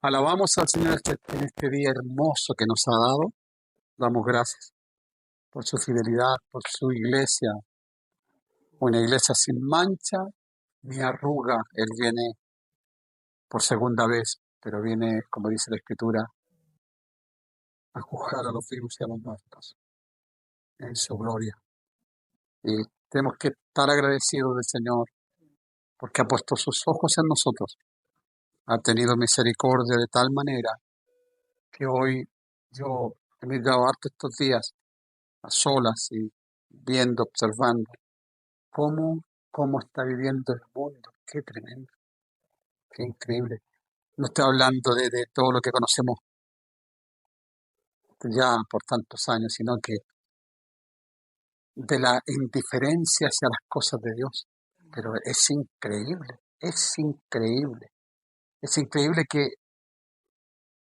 Alabamos al Señor en este día hermoso que nos ha dado. Damos gracias por su fidelidad, por su iglesia, una iglesia sin mancha ni arruga. Él viene por segunda vez, pero viene, como dice la Escritura, a juzgar a los vivos y a los muertos en su gloria. Y tenemos que estar agradecidos del Señor porque ha puesto sus ojos en nosotros. Ha tenido misericordia de tal manera que hoy yo he mirado harto estos días a solas y viendo, observando cómo está viviendo el mundo. Qué tremendo, qué increíble. No estoy hablando de todo lo que conocemos ya por tantos años, sino que de la indiferencia hacia las cosas de Dios. Pero es increíble, es increíble. Es increíble que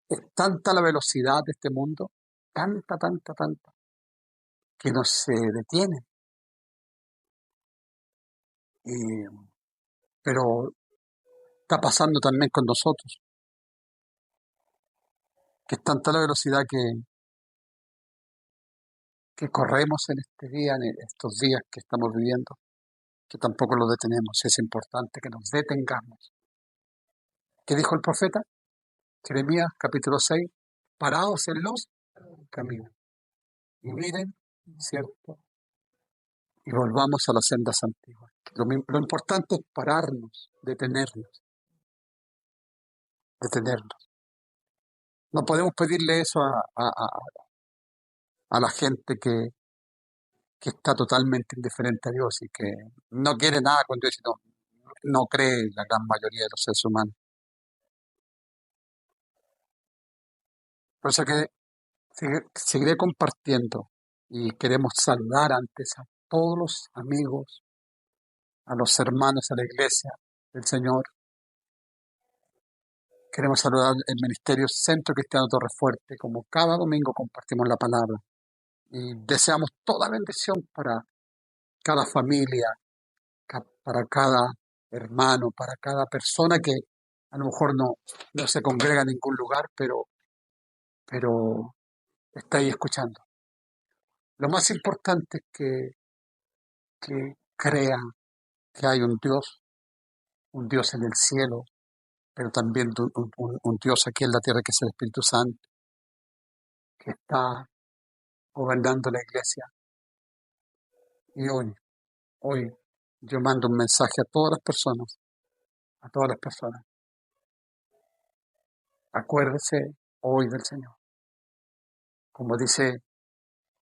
es tanta la velocidad de este mundo, tanta, que no se detiene. Y, pero está pasando también con nosotros, que es tanta la velocidad que corremos en este día, en estos días que estamos viviendo, que tampoco lo detenemos. Es importante que nos detengamos. ¿Qué dijo el profeta? Jeremías capítulo 6, parados en los caminos. Y miren, ¿cierto? Y volvamos a las sendas antiguas. Lo importante es pararnos, detenernos. No podemos pedirle eso a la gente que está totalmente indiferente a Dios y que no quiere nada con Dios y no cree la gran mayoría de los seres humanos. Por eso que seguiré compartiendo y queremos saludar antes a todos los amigos, a los hermanos, a la iglesia del Señor. Queremos saludar el Ministerio Centro Cristiano Torrefuerte, como cada domingo compartimos la palabra. Y deseamos toda bendición para cada familia, para cada hermano, para cada persona que a lo mejor no se congrega en ningún lugar, pero está ahí escuchando. Lo más importante es que crean que hay un Dios en el cielo, pero también un Dios aquí en la tierra que es el Espíritu Santo, que está gobernando la iglesia. Y hoy yo mando un mensaje a todas las personas. Acuérdese hoy del Señor. Como dice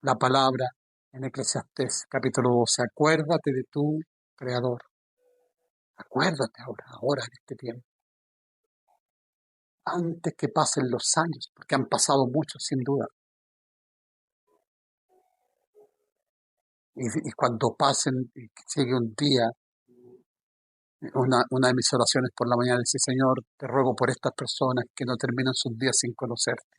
la palabra en Eclesiastés capítulo 12, acuérdate de tu Creador. Acuérdate ahora en este tiempo, antes que pasen los años, porque han pasado muchos sin duda. Y cuando pasen, y llegue un día, una de mis oraciones por la mañana dice, Señor, te ruego por estas personas que no terminan sus días sin conocerte.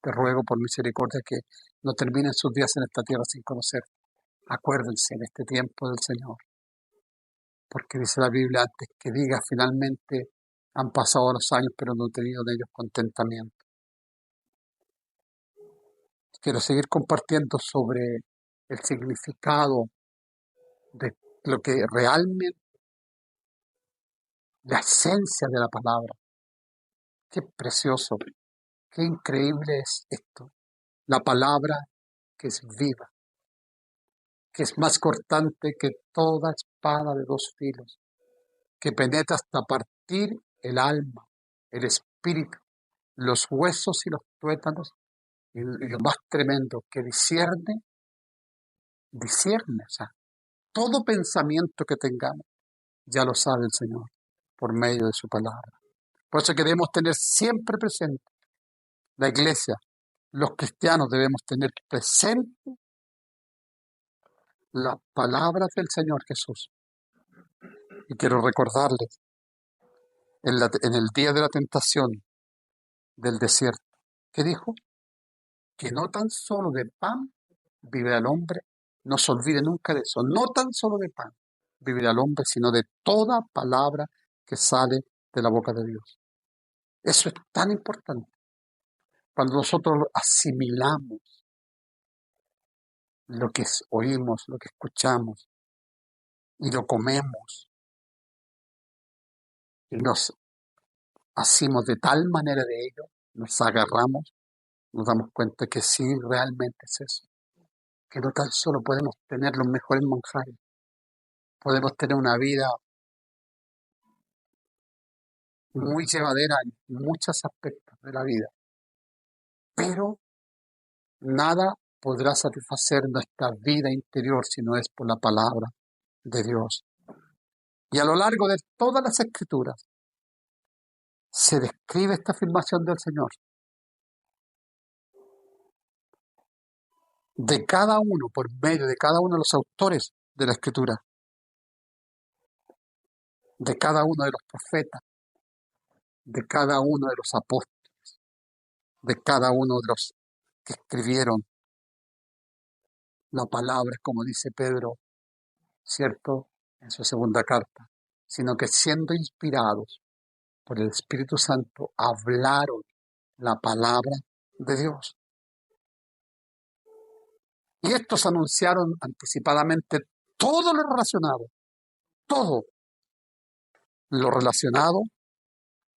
Te ruego por misericordia que no terminen sus días en esta tierra sin conocerte. Acuérdense en este tiempo del Señor. Porque dice la Biblia antes que diga finalmente han pasado los años pero no he tenido en ellos contentamiento. Quiero seguir compartiendo sobre el significado de lo que realmente, la esencia de la palabra. Qué precioso, qué increíble es esto. La palabra que es viva, que es más cortante que toda espada de dos filos, que penetra hasta partir el alma, el espíritu, los huesos y los tuétanos, y lo más tremendo, que discierne, o sea, todo pensamiento que tengamos, ya lo sabe el Señor, por medio de su palabra. Por eso queremos tener siempre presente, la iglesia, los cristianos debemos tener presente las palabras del Señor Jesús. Y quiero recordarles, en el día de la tentación del desierto, ¿qué dijo? Que no tan solo de pan vive el hombre, no se olvide nunca de eso, no tan solo de pan vive el hombre, sino de toda palabra que sale de la boca de Dios. Eso es tan importante. Cuando nosotros asimilamos lo que oímos, lo que escuchamos, y lo comemos, y nos hacemos de tal manera de ello, nos agarramos, nos damos cuenta que sí, realmente es eso. Que no tan solo podemos tener los mejores manjares, podemos tener una vida muy llevadera en muchos aspectos de la vida, pero nada podrá satisfacer nuestra vida interior si no es por la palabra de Dios. Y a lo largo de todas las escrituras se describe esta afirmación del Señor. De cada uno, por medio de cada uno de los autores de la escritura, de cada uno de los profetas, de cada uno de los apóstoles, de cada uno de los que escribieron la palabra, como dice Pedro, ¿cierto?, en su segunda carta, sino que siendo inspirados por el Espíritu Santo, hablaron la palabra de Dios. Y estos anunciaron anticipadamente todo lo relacionado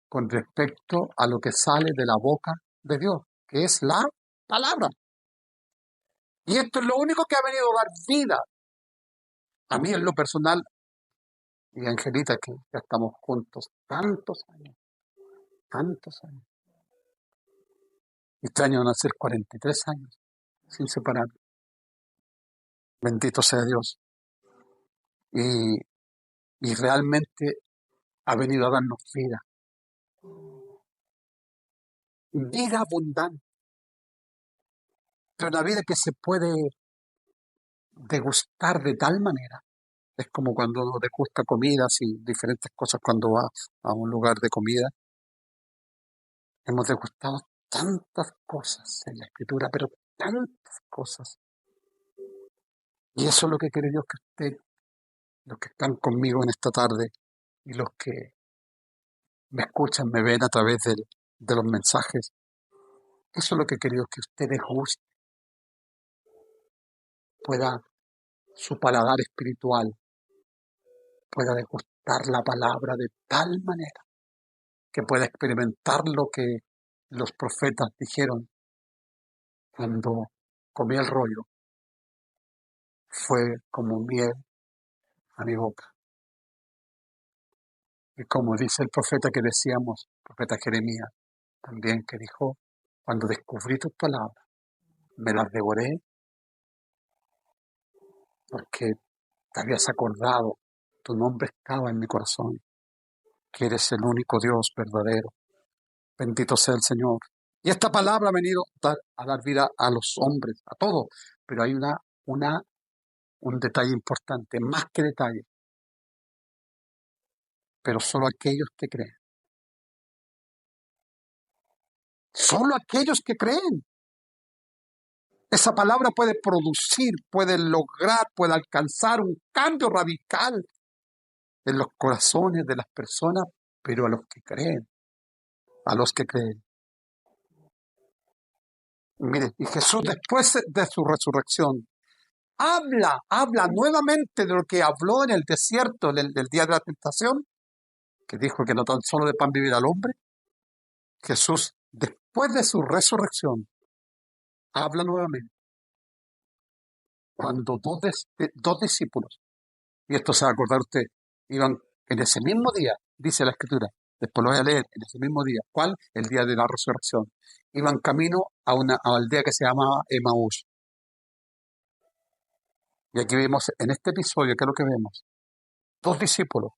con respecto a lo que sale de la boca de Dios, que es la palabra. Y esto es lo único que ha venido a dar vida a mí en lo personal y a Angelita, que ya estamos juntos tantos años. Este año van a ser 43 años sin separar. Bendito sea Dios. Y, y realmente ha venido a darnos vida. Vida abundante. Pero una vida que se puede degustar de tal manera. Es como cuando uno degusta comidas y diferentes cosas cuando va a un lugar de comida. Hemos degustado tantas cosas en la Escritura, pero tantas cosas. Y eso es lo que quiere Dios que usted, los que están conmigo en esta tarde y los que me escuchan, me ven a través de los mensajes, eso es lo que quiere Dios que usted deguste, pueda su paladar espiritual, pueda degustar la palabra de tal manera que pueda experimentar lo que los profetas dijeron cuando comí el rollo. Fue como miel a mi boca. Y como dice el profeta que decíamos, profeta Jeremías, también que dijo, cuando descubrí tus palabras, me las devoré porque te habías acordado, tu nombre estaba en mi corazón, que eres el único Dios verdadero. Bendito sea el Señor. Y esta palabra ha venido a dar vida a los hombres, a todos, pero hay un detalle importante, más que detalle, pero solo aquellos que creen. Solo aquellos que creen. Esa palabra puede producir, puede lograr, puede alcanzar un cambio radical en los corazones de las personas, pero a los que creen. Mire, y Jesús después de su resurrección, habla nuevamente de lo que habló en el desierto del día de la tentación, que dijo que no tan solo de pan vivirá el hombre. Jesús, después de su resurrección, habla nuevamente cuando dos discípulos, y esto se va a acordar usted, iban en ese mismo día, dice la Escritura, después lo voy a leer, en ese mismo día. ¿Cuál? El día de la resurrección. Iban camino a una aldea que se llama Emaús. Y aquí vemos, en este episodio, ¿qué es lo que vemos? Dos discípulos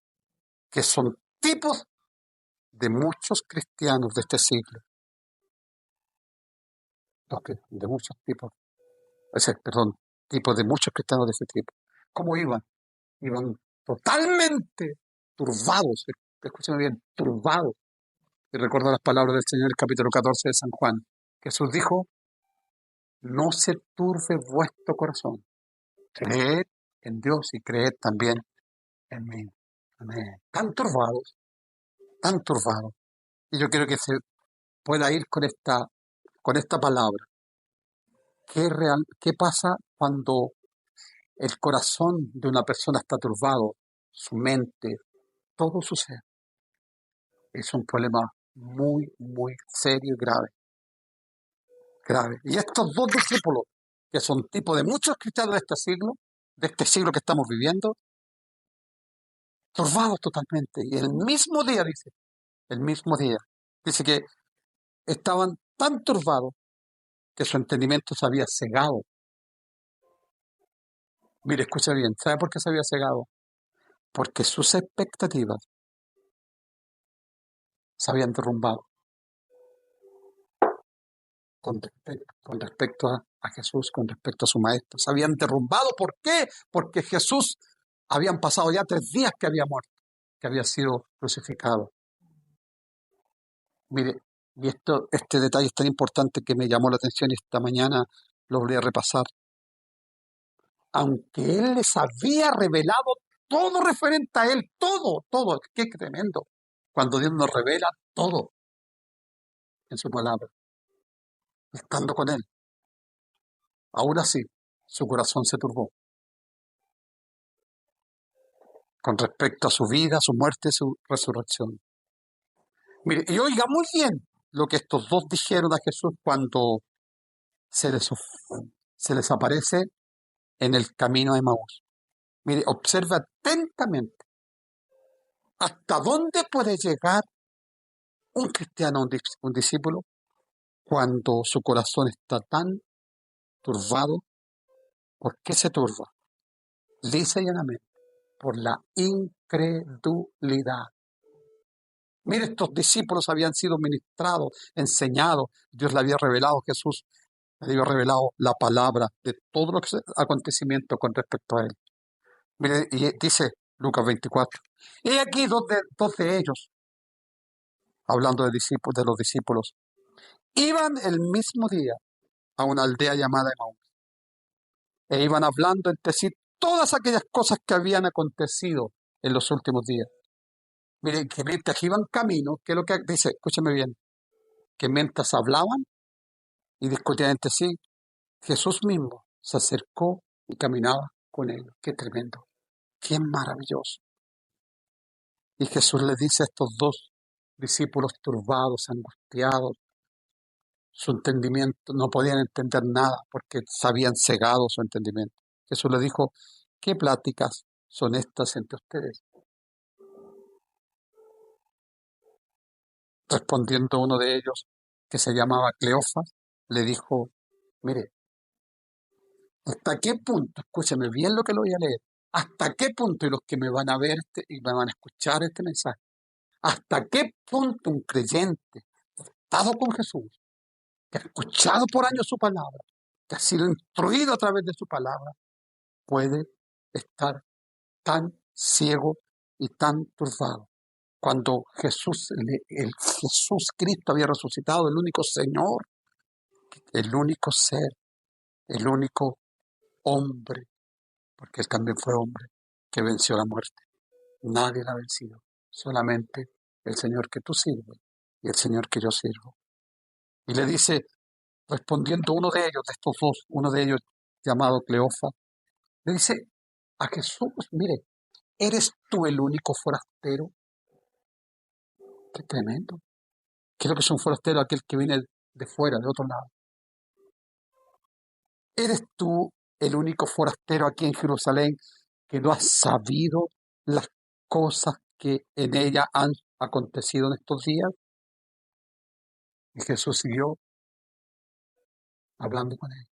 que son tipos de muchos cristianos de este siglo. De muchos tipos, tipos de muchos cristianos de ese tipo. ¿Cómo iban? Iban totalmente turbados, escúchame bien, turbados. Y recuerdo las palabras del Señor en el capítulo 14 de San Juan. Jesús dijo, no se turbe vuestro corazón. Creed en Dios y creed también en mí. Amén. Tan turbados. Y yo quiero que pueda ir con esta palabra. ¿Qué pasa cuando el corazón de una persona está turbado? Su mente, todo su ser. Es un problema muy, muy serio y grave. Grave. Y estos dos discípulos, que son tipo de muchos cristianos de este siglo que estamos viviendo, turbados totalmente. Y el mismo día, dice que estaban tan turbados que su entendimiento se había cegado. Mire, escucha bien, ¿sabe por qué se había cegado? Porque sus expectativas se habían derrumbado con respecto a Jesús, con respecto a su maestro. Se habían derrumbado. ¿Por qué? Porque Jesús, habían pasado ya 3 días que había muerto, que había sido crucificado. Mire, y este detalle es tan importante que me llamó la atención y esta mañana lo voy a repasar. Aunque Él les había revelado todo referente a Él, todo, qué tremendo. Cuando Dios nos revela todo en su palabra, estando con Él, aún así, su corazón se turbó con respecto a su vida, su muerte y su resurrección. Mire, y oiga muy bien lo que estos dos dijeron a Jesús cuando se les, se les aparece en el camino de Emaús. Mire, observa atentamente hasta dónde puede llegar un cristiano, un discípulo, cuando su corazón está tan turbado. ¿Por qué se turba? Lisa y llanamente, por la incredulidad. Mire, estos discípulos habían sido ministrados, enseñados, Dios le había revelado, Jesús le había revelado la palabra de todos los acontecimientos con respecto a él. Mire, y dice Lucas 24, y aquí dos de ellos, hablando de los discípulos, iban el mismo día a una aldea llamada Emaús, e iban hablando entre sí todas aquellas cosas que habían acontecido en los últimos días. Miren, que mientras iban camino, ¿qué es lo que dice? Escúcheme bien, que mientras hablaban y discutían entre sí, Jesús mismo se acercó y caminaba con ellos. Qué tremendo, qué maravilloso. Y Jesús les dice a estos dos discípulos turbados, angustiados, su entendimiento, no podían entender nada porque se habían cegado su entendimiento. Jesús les dijo, ¿qué pláticas son estas entre ustedes? Respondiendo uno de ellos, que se llamaba Cleofas, le dijo, mire, ¿hasta qué punto? Escúcheme bien lo que lo voy a leer. ¿Hasta qué punto? Y los que me van a ver y me van a escuchar este mensaje. ¿Hasta qué punto un creyente que ha estado con Jesús, que ha escuchado por años su palabra, que ha sido instruido a través de su palabra, puede estar tan ciego y tan turbado? Cuando el Jesús Cristo había resucitado, el único Señor, el único ser, el único hombre, porque Él también fue hombre, que venció la muerte. Nadie la ha vencido, solamente el Señor que tú sirves y el Señor que yo sirvo. Y le dice, respondiendo uno de ellos, de estos dos, uno de ellos llamado Cleofas, le dice a Jesús, mire, ¿eres tú el único forastero? Qué tremendo. ¿Qué es lo que es un forastero? Aquel que viene de fuera, de otro lado. ¿Eres tú el único forastero aquí en Jerusalén que no has sabido las cosas que en ella han acontecido en estos días? Y Jesús siguió hablando con él.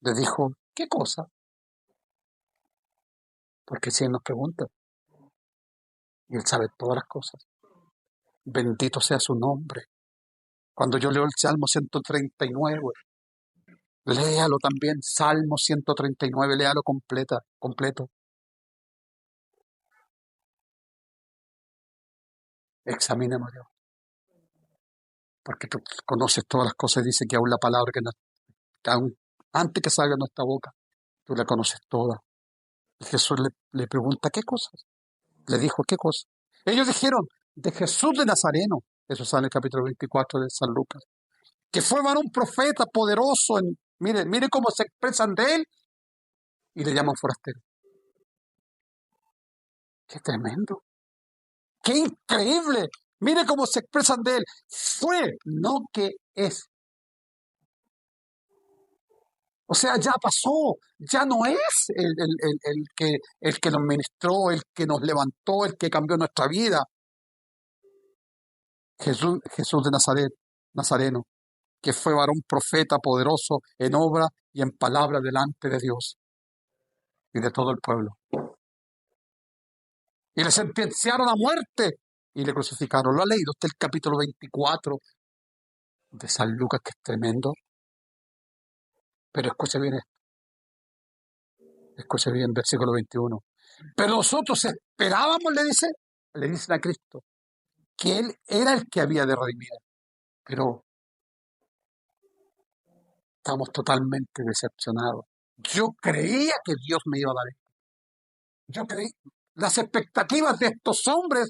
Le dijo, ¿qué cosa? Porque si Él nos pregunta, y Él sabe todas las cosas. Bendito sea su nombre. Cuando yo leo el Salmo 139, léalo también, Salmo 139, léalo completo. Examíname, Dios, porque tú conoces todas las cosas. Dice que aún la palabra que aún antes que salga de nuestra boca, tú la conoces toda. Y Jesús le pregunta, ¿qué cosas? Le dijo, ¿qué cosas? Ellos dijeron, de Jesús de Nazareno. Eso sale en el capítulo 24 de San Lucas. Que fue varón profeta poderoso. Mire cómo se expresan de él y le llaman forastero. ¡Qué tremendo! ¡Qué increíble! Mire cómo se expresan de él. Fue, no que es. O sea, ya pasó, ya no es el que nos ministró, el que nos levantó, el que cambió nuestra vida. Jesús de Nazaret, Nazareno, que fue varón profeta poderoso en obra y en palabra delante de Dios y de todo el pueblo. Y le sentenciaron a muerte y le crucificaron. ¿Lo ha leído usted el capítulo 24 de San Lucas, que es tremendo? Pero escuche bien, versículo 21. Pero nosotros esperábamos, le dicen a Cristo, que Él era el que había de redimir. Pero estamos totalmente decepcionados. Yo creía que Dios me iba a dar esto. Yo creí. Las expectativas de estos hombres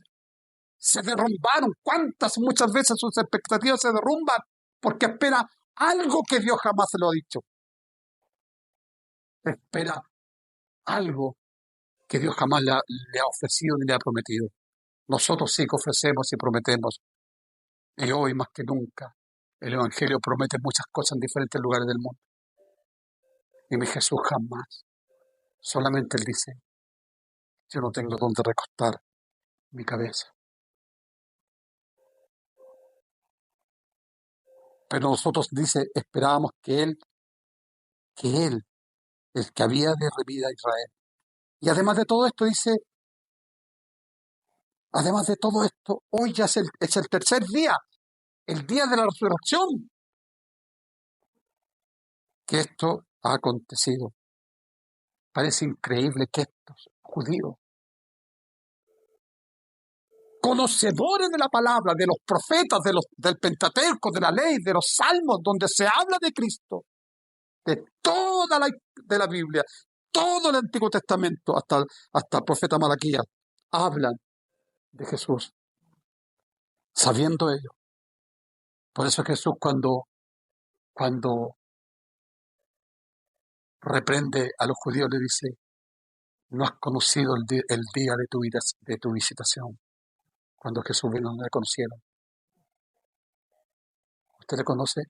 se derrumbaron. Muchas veces sus expectativas se derrumban porque espera algo que Dios jamás se lo ha dicho. Espera algo que Dios jamás le ha ofrecido ni le ha prometido. Nosotros sí que ofrecemos y prometemos. Y hoy más que nunca el Evangelio promete muchas cosas en diferentes lugares del mundo. Y mi Jesús jamás. Solamente Él dice, yo no tengo dónde recostar mi cabeza. Pero nosotros, dice, esperábamos que Él, el que había de redimir a Israel. Y además de todo esto, dice, además de todo esto, hoy ya es el tercer día, el día de la resurrección, que esto ha acontecido. Parece increíble que estos judíos, conocedores de la palabra, de los profetas, del Pentateuco, de la ley, de los salmos, donde se habla de Cristo, de toda de la Biblia, todo el Antiguo Testamento, hasta el profeta Malaquías, hablan de Jesús, sabiendo ello. Por eso Jesús cuando reprende a los judíos le dice, no has conocido el día de tu visitación. Cuando Jesús vino no le conocieron. ¿Usted le conoce?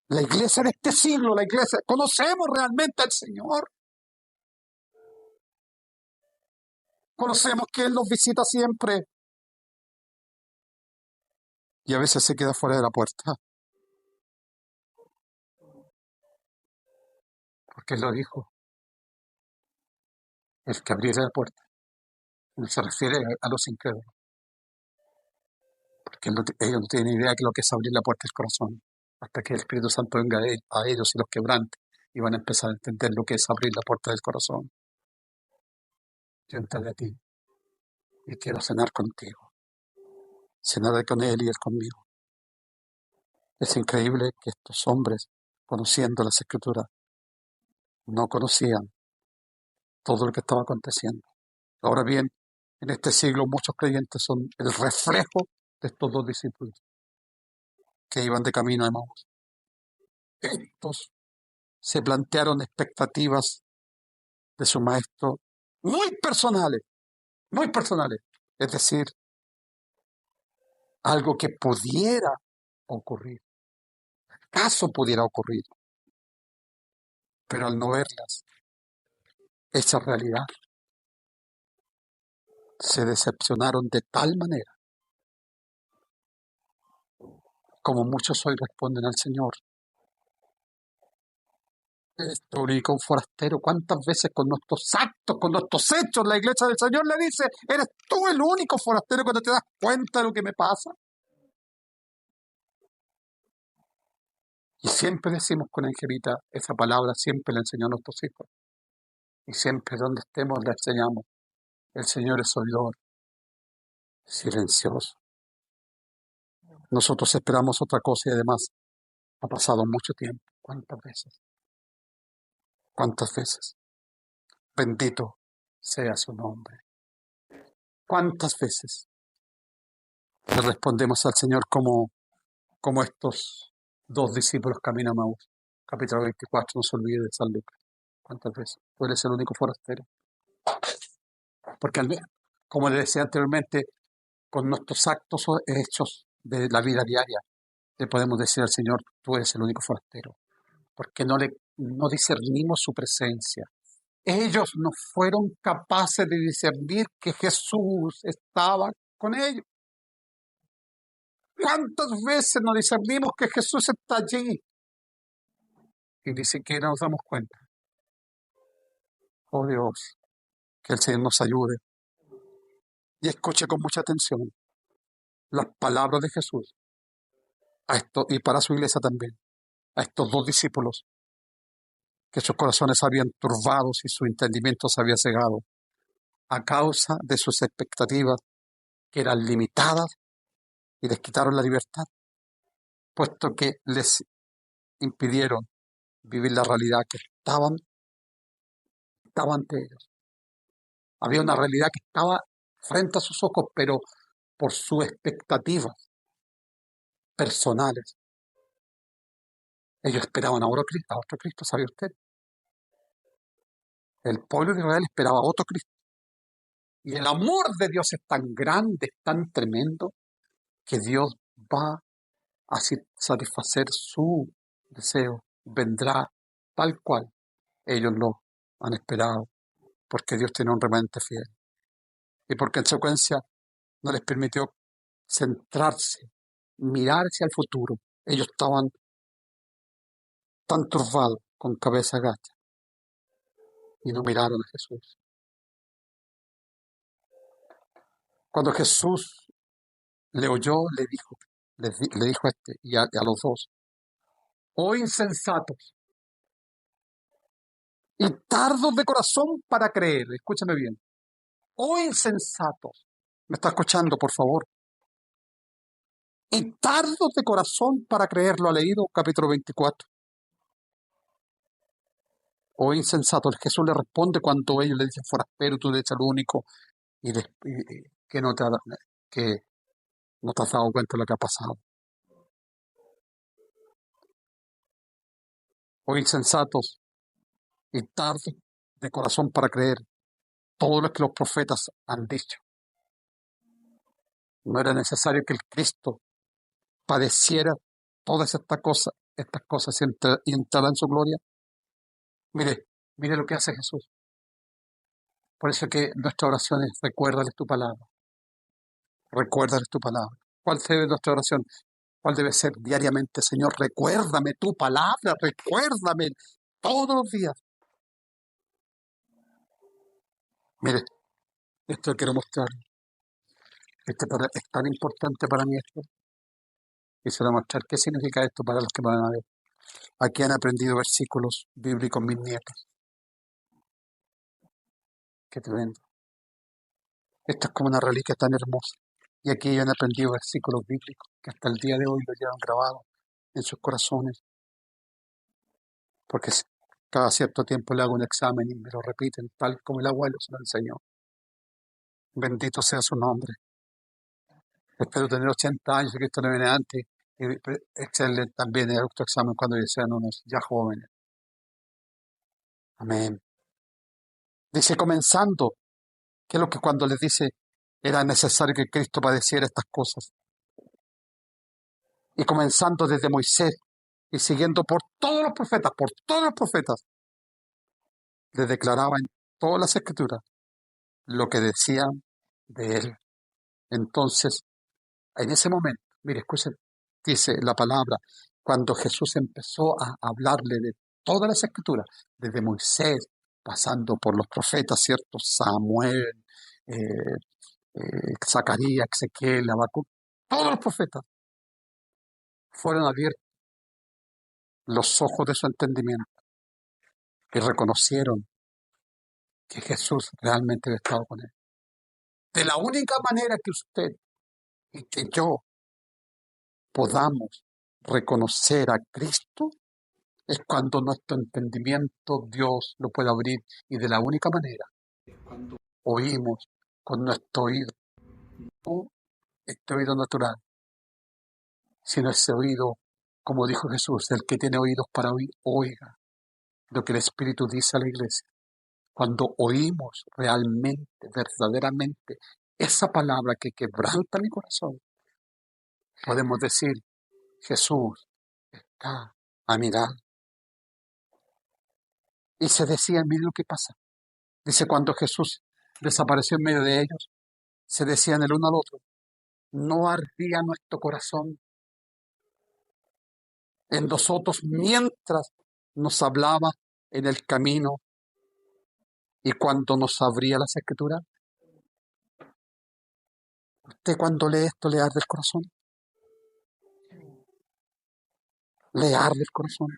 La iglesia de este siglo, la iglesia, conocemos realmente al Señor. Conocemos que Él nos visita siempre. Y a veces se queda fuera de la puerta. Porque Él lo dijo. El que abriera la puerta. No se refiere a los incrédulos. Porque ellos no tienen idea de lo que es abrir la puerta del corazón. Hasta que el Espíritu Santo venga a ellos y los quebrante. Y van a empezar a entender lo que es abrir la puerta del corazón. Yo entraré a ti. Y quiero cenar contigo. Cenaré con Él y Él conmigo. Es increíble que estos hombres, conociendo las Escrituras, no conocían todo lo que estaba aconteciendo. Ahora bien, en este siglo muchos creyentes son el reflejo de estos dos discípulos que iban de camino a Emaús. Estos se plantearon expectativas de su maestro muy personales, muy personales. Es decir, algo que pudiera ocurrir, acaso pudiera ocurrir, pero al no verlas, esa realidad, se decepcionaron de tal manera como muchos hoy responden al Señor. Eres tú único, un forastero. ¿Cuántas veces con nuestros actos, con nuestros hechos, la iglesia del Señor le dice, eres tú el único forastero cuando te das cuenta de lo que me pasa? Y siempre decimos con Angelita, esa palabra siempre la enseñó a nuestros hijos. Y siempre donde estemos la enseñamos. El Señor es oidor, silencioso. Nosotros esperamos otra cosa y además ha pasado mucho tiempo. ¿Cuántas veces? ¿Cuántas veces? Bendito sea su nombre. ¿Cuántas veces Le respondemos al Señor como estos dos discípulos camino a Maús. Capítulo 24, no se olvide de San Lucas. ¿Cuántas veces? Tú eres el único forastero. Porque como le decía anteriormente, con nuestros actos o hechos de la vida diaria, le podemos decir al Señor, tú eres el único forastero. Porque no discernimos su presencia. Ellos no fueron capaces de discernir que Jesús estaba con ellos. ¿Cuántas veces no discernimos que Jesús está allí? Y ni siquiera nos damos cuenta. Oh Dios, que el Señor nos ayude. Y escuche con mucha atención las palabras de Jesús a esto, y para su iglesia también, a estos dos discípulos, que sus corazones habían turbados y su entendimiento se había cegado a causa de sus expectativas que eran limitadas y les quitaron la libertad, puesto que les impidieron vivir la realidad que estaba ante ellos. Había una realidad que estaba frente a sus ojos, pero por sus expectativas personales, ellos esperaban a otro Cristo, ¿sabe usted? El pueblo de Israel esperaba a otro Cristo. Y el amor de Dios es tan grande, es tan tremendo, que Dios va a satisfacer su deseo. Vendrá tal cual ellos lo han esperado, porque Dios tiene un remanente fiel. Y porque en secuencia no les permitió centrarse, mirar hacia el futuro. Ellos estaban tan turbados, con cabeza gacha, y no miraron a Jesús. Cuando Jesús le oyó, le dijo a este y a los dos, oh insensatos y tardos de corazón para creer. Escúchame bien. Oh insensatos. ¿Me está escuchando, por favor? Y tardos de corazón para creer. ¿Lo ha leído? Capítulo 24. Oh insensatos. Jesús le responde cuando ellos le dicen forastero, tú eres el único que no te has dado cuenta de lo que ha pasado. Oh insensatos y tardos de corazón para creer todo lo que los profetas han dicho. No era necesario que el Cristo padeciera todas estas cosas y entrara en su gloria. Mire lo que hace Jesús. Por eso que nuestra oración es recuérdales tu palabra. Recuérdales tu palabra. ¿Cuál debe nuestra oración? ¿Cuál debe ser diariamente? Señor, recuérdame tu palabra, recuérdame todos los días. Mire, esto quiero mostrar. Es tan importante para mí esto. Quisiera mostrar qué significa esto para los que van a ver. Aquí han aprendido versículos bíblicos mis nietos. Qué tremendo. Esto es como una reliquia tan hermosa. Y aquí ellos han aprendido versículos bíblicos que hasta el día de hoy lo llevan grabado en sus corazones. Porque cada cierto tiempo le hago un examen y me lo repiten tal como el abuelo se lo enseñó. Bendito sea su nombre. Espero tener 80 años y que esto no viene antes y hacerle también el autoexamen cuando ellos sean unos ya jóvenes. Amén. Dice comenzando, que es lo que cuando les dice era necesario que Cristo padeciera estas cosas. Y comenzando desde Moisés y siguiendo por todos los profetas, les declaraba en todas las escrituras lo que decían de él. Entonces, en ese momento, mire, escuchen, dice la palabra, cuando Jesús empezó a hablarle de todas las escrituras, desde Moisés, pasando por los profetas, ¿cierto? Samuel, eh, Zacarías, Ezequiel, Habacuc, todos los profetas fueron abiertos los ojos de su entendimiento y reconocieron que Jesús realmente había estado con él. De la única manera que usted y que yo podamos reconocer a Cristo es cuando nuestro entendimiento Dios lo puede abrir, y de la única manera es cuando oímos con nuestro oído, no este oído natural, sino ese oído, como dijo Jesús, el que tiene oídos para oír, oiga lo que el Espíritu dice a la iglesia. Cuando oímos realmente, verdaderamente, esa palabra que quebranta mi corazón, podemos decir, Jesús está a mi lado. Y se decía, mire lo que pasa. Dice, cuando Jesús desapareció en medio de ellos, se decían el uno al otro, no ardía nuestro corazón en nosotros mientras nos hablaba en el camino y cuando nos abría las escrituras. ¿Usted cuando lee esto le arde el corazón? Le arde el corazón.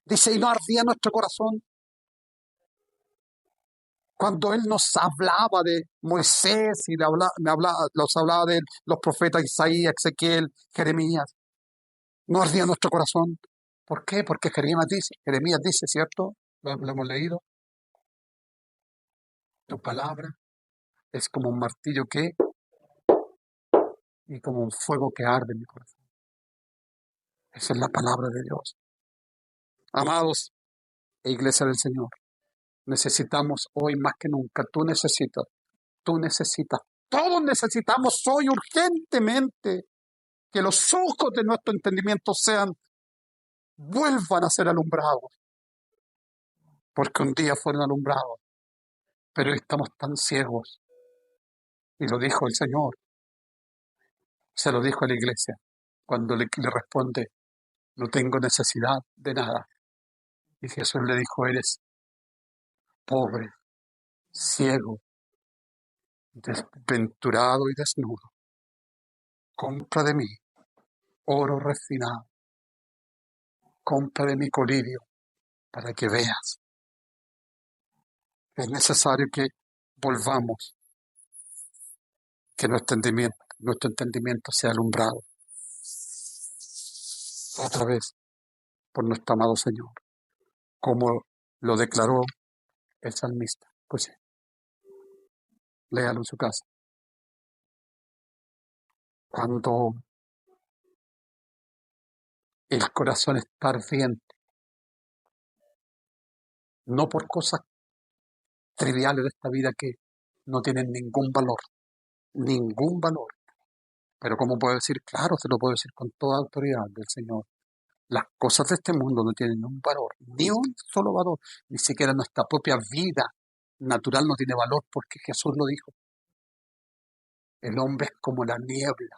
Dice, y no ardía nuestro corazón cuando Él nos hablaba de Moisés y nos hablaba de los profetas Isaías, Ezequiel, Jeremías. No ardía nuestro corazón. ¿Por qué? Porque Jeremías dice, ¿cierto? Lo hemos leído. Tu palabra es como un martillo que y como un fuego que arde en mi corazón. Esa es la palabra de Dios. Amados e iglesia del Señor, necesitamos hoy más que nunca, tú necesitas, todos necesitamos hoy urgentemente que los ojos de nuestro entendimiento vuelvan a ser alumbrados, porque un día fueron alumbrados, pero hoy estamos tan ciegos. Y lo dijo el Señor, se lo dijo a la iglesia, cuando le responde, no tengo necesidad de nada. Y Jesús le dijo, eres pobre, ciego, desventurado y desnudo. Compra de mí oro refinado, compra de mi colirio para que veas. Es necesario que volvamos, que nuestro entendimiento sea alumbrado otra vez por nuestro amado Señor, como lo declaró el salmista. Pues léalo en su casa. Cuando el corazón está ardiente, no por cosas triviales de esta vida que no tienen ningún valor. Pero ¿cómo puedo decir? Claro, se lo puedo decir con toda autoridad del Señor. Las cosas de este mundo no tienen un valor, ni un solo valor, ni siquiera nuestra propia vida natural no tiene valor, porque Jesús lo dijo. El hombre es como la niebla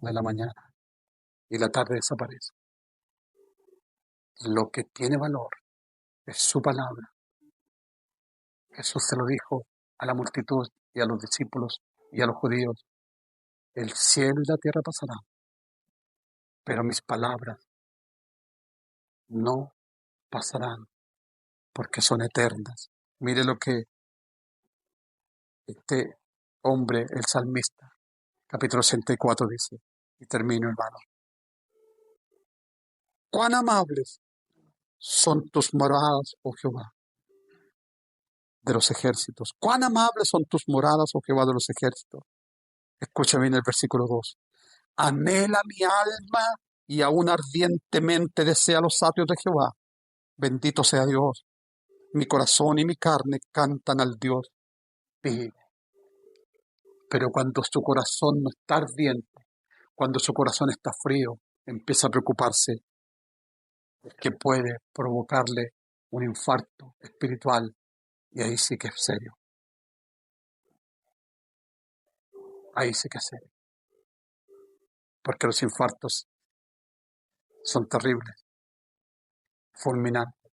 de la mañana y la tarde desaparece. Lo que tiene valor es su palabra. Jesús se lo dijo a la multitud y a los discípulos y a los judíos. El cielo y la tierra pasarán, pero mis palabras no pasarán porque son eternas. Mire lo que este hombre, el salmista, capítulo 64 dice, y termino, hermano. Cuán amables son tus moradas, oh Jehová, de los ejércitos. Cuán amables son tus moradas, oh Jehová de los ejércitos. Escucha bien el versículo 2. Anhela mi alma y aún ardientemente desea los atrios de Jehová. Bendito sea Dios. Mi corazón y mi carne cantan al Dios vivo. Pero cuando su corazón no está ardiente, cuando su corazón está frío, empieza a preocuparse que puede provocarle un infarto espiritual, y ahí sí que es serio. Ahí sí que es serio. Porque los infartos son terribles, fulminantes.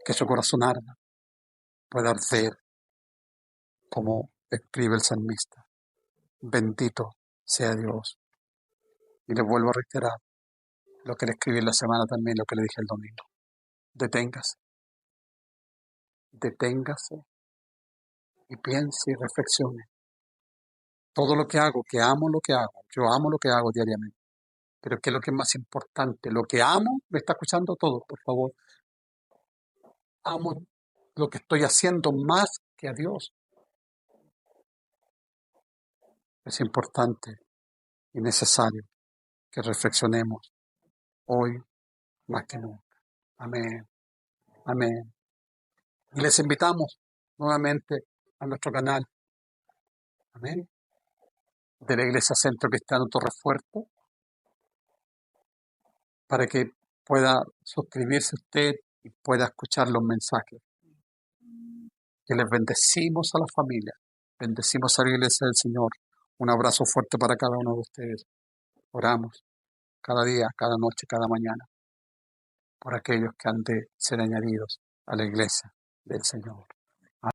Que su corazón arda, pueda arder, como escribe el salmista. Bendito sea Dios. Y le vuelvo a reiterar lo que le escribí en la semana también, lo que le dije el domingo. Deténgase y piense y reflexione. Todo lo que hago, yo amo lo que hago diariamente. Pero ¿qué es lo que es más importante? Lo que amo, me está escuchando todo, por favor. Amo lo que estoy haciendo más que a Dios. Es importante y necesario que reflexionemos hoy más que nunca. Amén. Amén. Y les invitamos nuevamente a nuestro canal. Amén. De la Iglesia Centro Cristiano Torrefuerte, para que pueda suscribirse usted y pueda escuchar los mensajes. Que les bendecimos a la familia, bendecimos a la Iglesia del Señor. Un abrazo fuerte para cada uno de ustedes. Oramos cada día, cada noche, cada mañana, por aquellos que han de ser añadidos a la Iglesia del Señor.